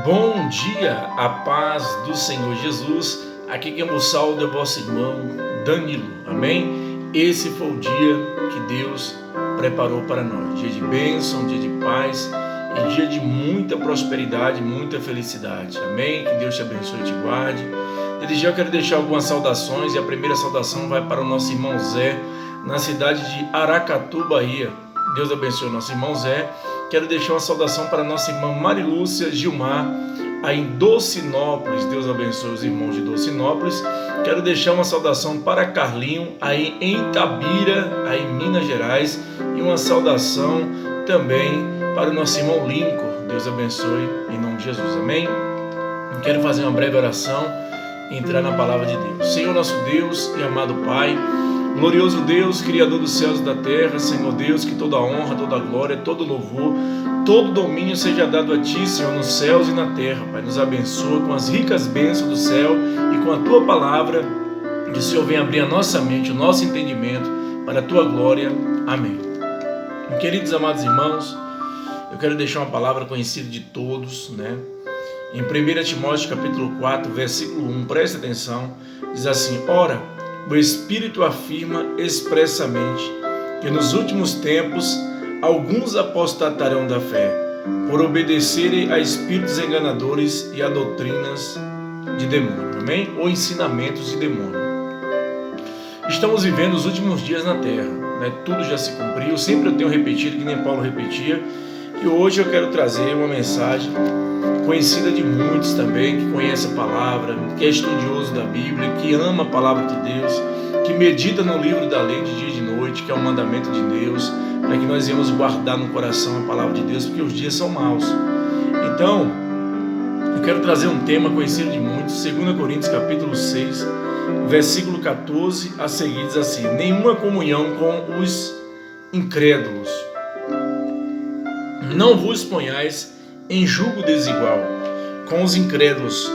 Bom dia, a paz do Senhor Jesus. Aqui quem vos saúda é o vosso irmão Danilo, amém? Esse foi o dia que Deus preparou para nós, dia de bênção, dia de paz e dia de muita prosperidade, muita felicidade, amém? Que Deus te abençoe e te guarde. Desde já eu quero deixar algumas saudações, e a primeira saudação vai para o nosso irmão Zé, na cidade de Aracatu, Bahia. Deus abençoe o nosso irmão Zé. Quero deixar uma saudação para a nossa irmã Marilúcia Gilmar, aí em Docinópolis. Deus abençoe os irmãos de Docinópolis. Quero deixar uma saudação para Carlinho, aí em Itabira, aí em Minas Gerais. E uma saudação também para o nosso irmão Lincoln. Deus abençoe em nome de Jesus, amém? Quero fazer uma breve oração e entrar na palavra de Deus. Senhor nosso Deus e amado Pai, glorioso Deus, Criador dos céus e da terra, Senhor Deus, que toda honra, toda glória, todo louvor, todo domínio seja dado a Ti, Senhor, nos céus e na terra. Pai, nos abençoa com as ricas bênçãos do céu e com a Tua palavra, que o Senhor venha abrir a nossa mente, o nosso entendimento, para a Tua glória. Amém. Queridos amados irmãos, eu quero deixar uma palavra conhecida de todos, né? Em 1 Timóteo capítulo 4, versículo 1, presta atenção, diz assim: ora, o Espírito afirma expressamente que nos últimos tempos alguns apostatarão da fé, por obedecerem a espíritos enganadores e a doutrinas de demônio, amém? Ou ensinamentos de demônio. Estamos vivendo os últimos dias na terra, né? Tudo já se cumpriu, sempre eu tenho repetido, que nem Paulo repetia, e hoje eu quero trazer uma mensagem conhecida de muitos também, que conhece a palavra, que é estudioso da Bíblia, que ama a palavra de Deus, que medita no livro da lei de dia e de noite, que é o mandamento de Deus, para que nós venhamos guardar no coração a palavra de Deus, porque os dias são maus. Então, eu quero trazer um tema conhecido de muitos, 2 Coríntios capítulo 6, versículo 14 a seguir, diz assim: nenhuma comunhão com os incrédulos, não vos ponhais em julgo desigual com os incrédulos,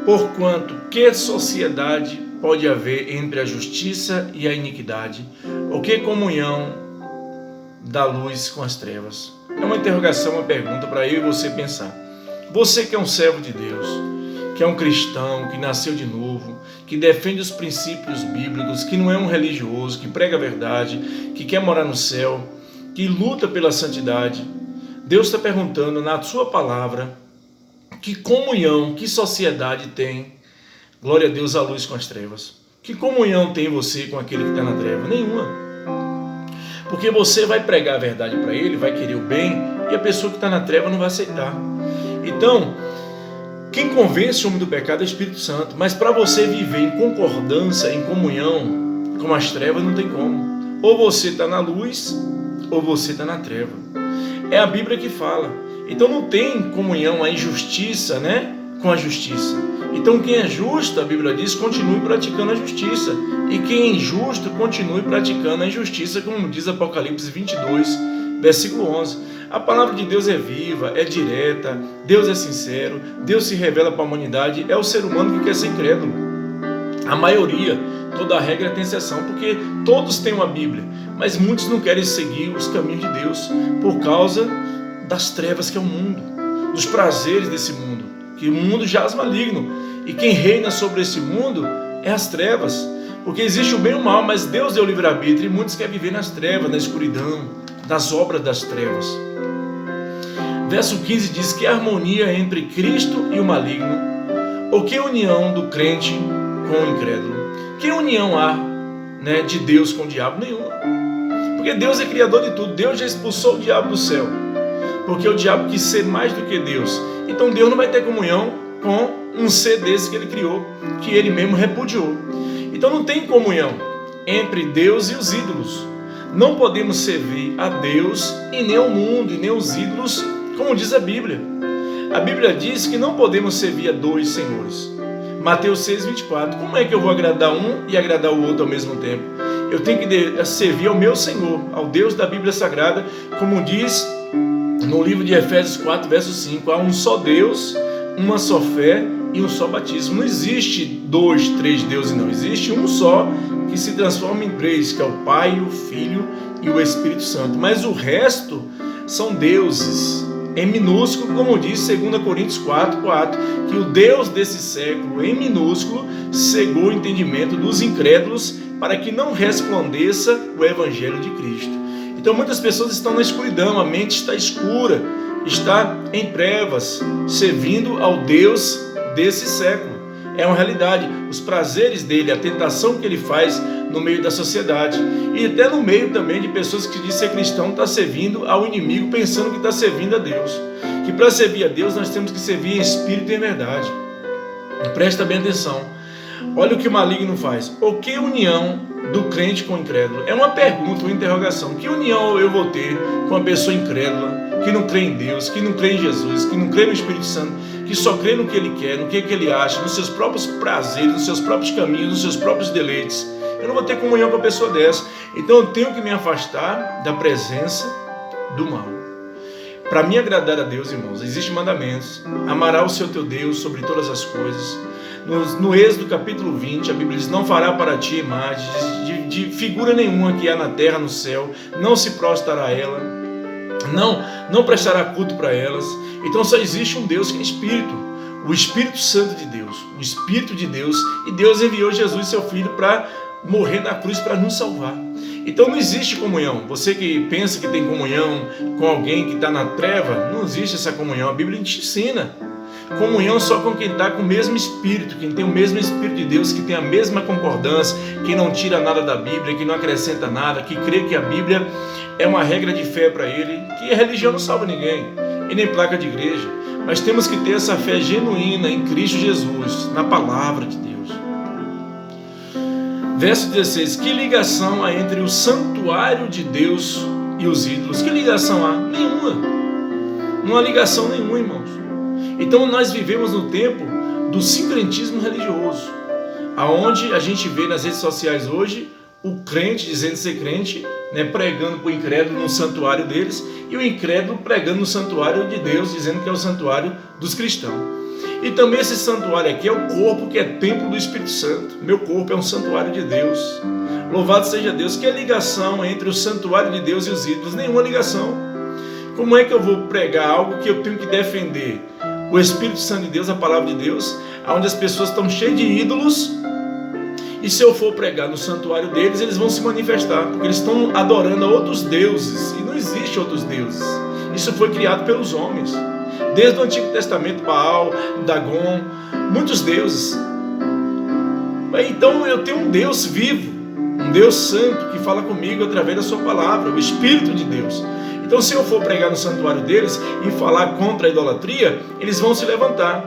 porquanto que sociedade pode haver entre a justiça e a iniquidade? Ou que comunhão da luz com as trevas? É uma interrogação, uma pergunta para eu e você pensar. Você que é um servo de Deus, que é um cristão, que nasceu de novo, que defende os princípios bíblicos, que não é um religioso, que prega a verdade, que quer morar no céu, que luta pela santidade, Deus está perguntando na sua palavra que comunhão, que sociedade tem, glória a Deus, a luz com as trevas. Que comunhão tem você com aquele que está na treva? Nenhuma. Porque você vai pregar a verdade para ele, vai querer o bem, e a pessoa que está na treva não vai aceitar. Então, quem convence o homem do pecado é o Espírito Santo, mas para você viver em concordância, em comunhão com as trevas, não tem como. Ou você está na luz, ou você está na treva. É a Bíblia que fala. Então não tem comunhão a injustiça, né, com a justiça. Então quem é justo, a Bíblia diz, continue praticando a justiça. E quem é injusto, continue praticando a injustiça, como diz Apocalipse 22, versículo 11. A palavra de Deus é viva, é direta, Deus é sincero, Deus se revela para a humanidade, é o ser humano que quer ser incrédulo. A maioria, toda a regra tem exceção, porque todos têm uma Bíblia, mas muitos não querem seguir os caminhos de Deus, por causa das trevas que é o mundo, dos prazeres desse mundo, que o mundo jaz maligno, e quem reina sobre esse mundo é as trevas, porque existe o bem e o mal, mas Deus deu livre-arbítrio, e muitos querem viver nas trevas, na escuridão, nas obras das trevas. Verso 15 diz: que harmonia entre Cristo e o maligno, ou que união do crente com o incrédulo? Que união há, né, de Deus com o diabo? Nenhuma. Porque Deus é criador de tudo. Deus já expulsou o diabo do céu, porque o diabo quis ser mais do que Deus. Então Deus não vai ter comunhão com um ser desse que ele criou, que ele mesmo repudiou. Então não tem comunhão entre Deus e os ídolos. Não podemos servir a Deus e nem ao mundo, e nem aos ídolos, como diz a Bíblia. A Bíblia diz que não podemos servir a dois senhores. Mateus 6, 24. Como é que eu vou agradar um e agradar o outro ao mesmo tempo? Eu tenho que servir ao meu Senhor, ao Deus da Bíblia Sagrada, como diz no livro de Efésios 4, verso 5. Há um só Deus, uma só fé e um só batismo. Não existe dois, três deuses, não. Existe um só que se transforma em três, que é o Pai, o Filho e o Espírito Santo. Mas o resto são deuses, em minúsculo, como diz 2 Coríntios 4:4, que o Deus desse século, em minúsculo, cegou o entendimento dos incrédulos para que não resplandeça o Evangelho de Cristo. Então muitas pessoas estão na escuridão, a mente está escura, está em trevas, servindo ao Deus desse século. É uma realidade, os prazeres dele, a tentação que ele faz no meio da sociedade, e até no meio também de pessoas que dizem ser cristão, está servindo ao inimigo, pensando que está servindo a Deus. Que para servir a Deus nós temos que servir em espírito e em verdade. Presta bem atenção. Olha o que o maligno faz. O que união do crente com o incrédulo? É uma pergunta, uma interrogação. Que união eu vou ter com uma pessoa incrédula, que não crê em Deus, que não crê em Jesus, que não crê no Espírito Santo, que só crê no que ele quer, no que ele acha, nos seus próprios prazeres, nos seus próprios caminhos, nos seus próprios deleites? Eu não vou ter comunhão com uma pessoa dessa. Então eu tenho que me afastar da presença do mal. Para me agradar a Deus, irmãos, existem mandamentos. Amará o seu teu Deus sobre todas as coisas. No Êxodo capítulo 20, a Bíblia diz: não fará para ti imagem de figura nenhuma que há na terra, no céu, não se prostrará a ela, não prestará culto para elas. Então só existe um Deus que é Espírito, o Espírito Santo de Deus, o Espírito de Deus, e Deus enviou Jesus, seu Filho, para morrer na cruz para nos salvar. Então não existe comunhão. Você que pensa que tem comunhão com alguém que está na treva, não existe essa comunhão. A Bíblia te ensina. Comunhão só com quem está com o mesmo Espírito, quem tem o mesmo Espírito de Deus, que tem a mesma concordância, que não tira nada da Bíblia, que não acrescenta nada, que crê que a Bíblia é uma regra de fé para ele, que a religião não salva ninguém, e nem placa de igreja. Mas temos que ter essa fé genuína em Cristo Jesus, na palavra de Deus. Verso 16: que ligação há entre o santuário de Deus e os ídolos? Que ligação há? Nenhuma. Não há ligação nenhuma, irmãos. Então nós vivemos no tempo do sincretismo religioso, aonde a gente vê nas redes sociais hoje o crente dizendo ser crente, pregando para o incrédulo no santuário deles, e o incrédulo pregando no santuário de Deus, dizendo que é o santuário dos cristãos. E também esse santuário aqui é o corpo, que é templo do Espírito Santo. Meu corpo é um santuário de Deus. Louvado seja Deus. Que é a ligação entre o santuário de Deus e os ídolos? Nenhuma ligação. Como é que eu vou pregar algo que eu tenho que defender? O Espírito Santo de Deus, a palavra de Deus, onde as pessoas estão cheias de ídolos, e se eu for pregar no santuário deles, eles vão se manifestar, porque eles estão adorando a outros deuses, e não existe outros deuses. Isso foi criado pelos homens. Desde o Antigo Testamento, Baal, Dagon, muitos deuses. Então eu tenho um Deus vivo, um Deus santo, que fala comigo através da sua palavra, o Espírito de Deus. Então se eu for pregar no santuário deles e falar contra a idolatria, eles vão se levantar.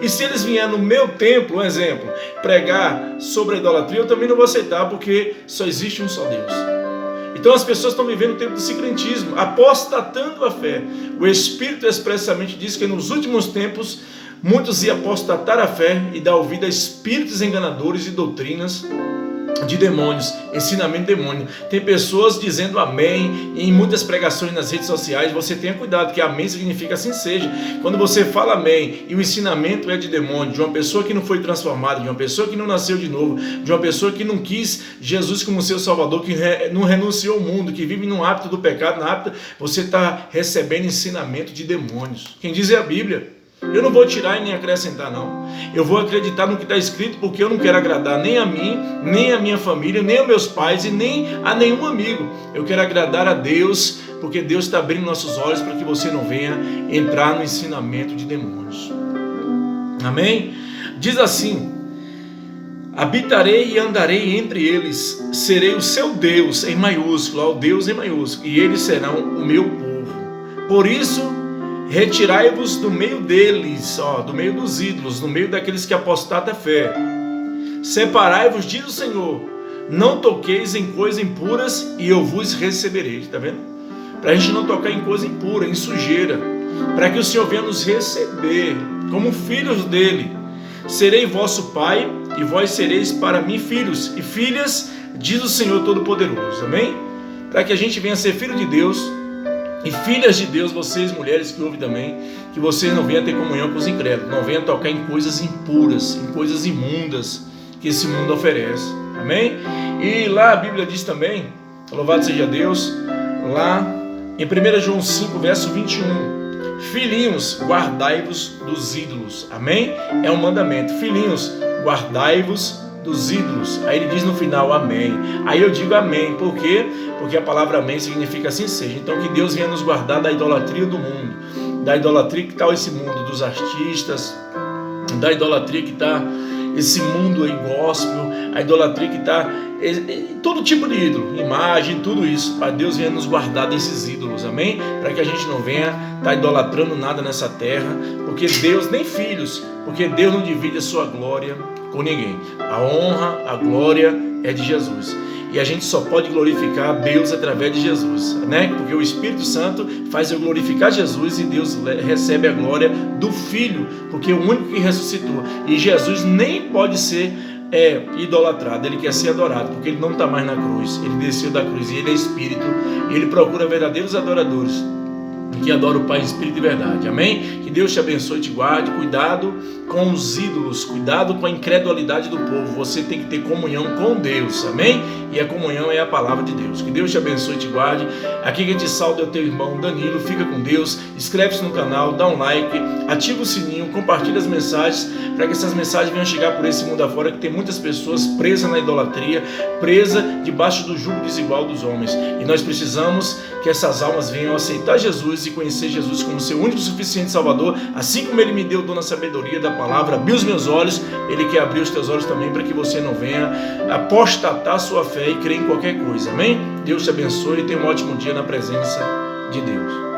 E se eles vierem no meu templo, um exemplo, pregar sobre a idolatria, eu também não vou aceitar, porque só existe um só Deus. Então as pessoas estão vivendo o tempo do sincretismo, apostatando a fé. O Espírito expressamente diz que nos últimos tempos muitos iam apostatar a fé e dar ouvido a espíritos enganadores e doutrinas de demônios, ensinamento demônio. Tem pessoas dizendo amém em muitas pregações nas redes sociais. Você tenha cuidado, que amém significa assim seja. Quando você fala amém e o ensinamento é de demônio, de uma pessoa que não foi transformada, de uma pessoa que não nasceu de novo, de uma pessoa que não quis Jesus como seu salvador, que não renunciou ao mundo, que vive num hábito do pecado, você está recebendo ensinamento de demônios. Quem diz é a Bíblia. Eu não vou tirar e nem acrescentar, não. Eu vou acreditar no que está escrito, porque eu não quero agradar nem a mim, nem a minha família, nem aos meus pais e nem a nenhum amigo. Eu quero agradar a Deus, porque Deus está abrindo nossos olhos para que você não venha entrar no ensinamento de demônios. Amém? Diz assim: habitarei e andarei entre eles, serei o seu Deus, em maiúsculo, o Deus em maiúsculo, e eles serão o meu povo. Por isso, retirai-vos do meio deles, do meio dos ídolos, do meio daqueles que apostatam a fé. Separai-vos, diz o Senhor, não toqueis em coisas impuras e eu vos receberei. Está vendo? Para a gente não tocar em coisa impura, em sujeira, para que o Senhor venha nos receber como filhos dele. Serei vosso pai e vós sereis para mim filhos e filhas, diz o Senhor Todo-Poderoso. Amém? Para que a gente venha ser filho de Deus e filhas de Deus, vocês mulheres que ouvem também, que vocês não venham ter comunhão com os incrédulos, não venham tocar em coisas impuras, em coisas imundas que esse mundo oferece. Amém? E lá a Bíblia diz também, louvado seja Deus, lá em 1 João 5, verso 21, Filhinhos, guardai-vos dos ídolos. Amém? É um mandamento. Filhinhos, guardai-vos dos ídolos. Aí ele diz no final, amém. Aí eu digo amém. Por quê? Porque a palavra amém significa assim seja. Então que Deus venha nos guardar da idolatria do mundo. Da idolatria que está esse mundo dos artistas, da idolatria que está esse mundo aí gospel, a idolatria que está todo tipo de ídolo, imagem, tudo isso. Para Deus venha nos guardar desses ídolos, amém? Para que a gente não venha estar idolatrando nada nessa terra, porque Deus, nem filhos, porque Deus não divide a sua glória com ninguém. A honra, a glória é de Jesus. E a gente só pode glorificar a Deus através de Jesus, né? Porque o Espírito Santo faz eu glorificar Jesus e Deus recebe a glória do Filho, porque é o único que ressuscitou. E Jesus nem pode ser idolatrado, ele quer ser adorado, porque ele não está mais na cruz, ele desceu da cruz e ele é Espírito, e ele procura verdadeiros adoradores que adora o Pai em espírito e verdade, amém? Que Deus te abençoe e te guarde. Cuidado com os ídolos, cuidado com a incredulidade do povo. Você tem que ter comunhão com Deus, amém? E a comunhão é a palavra de Deus. Que Deus te abençoe e te guarde. Aqui quem te salva é o teu irmão Danilo. Fica com Deus, inscreve-se no canal, dá um like, ativa o sininho, compartilha as mensagens, para que essas mensagens venham chegar por esse mundo afora, que tem muitas pessoas presas na idolatria, presas debaixo do jugo desigual dos homens, e nós precisamos que essas almas venham aceitar Jesus e conhecer Jesus como seu único e suficiente Salvador. Assim como ele me deu dona sabedoria da palavra, abriu os meus olhos, ele quer abrir os teus olhos também, para que você não venha apostatar sua fé e crer em qualquer coisa, amém? Deus te abençoe e tenha um ótimo dia na presença de Deus.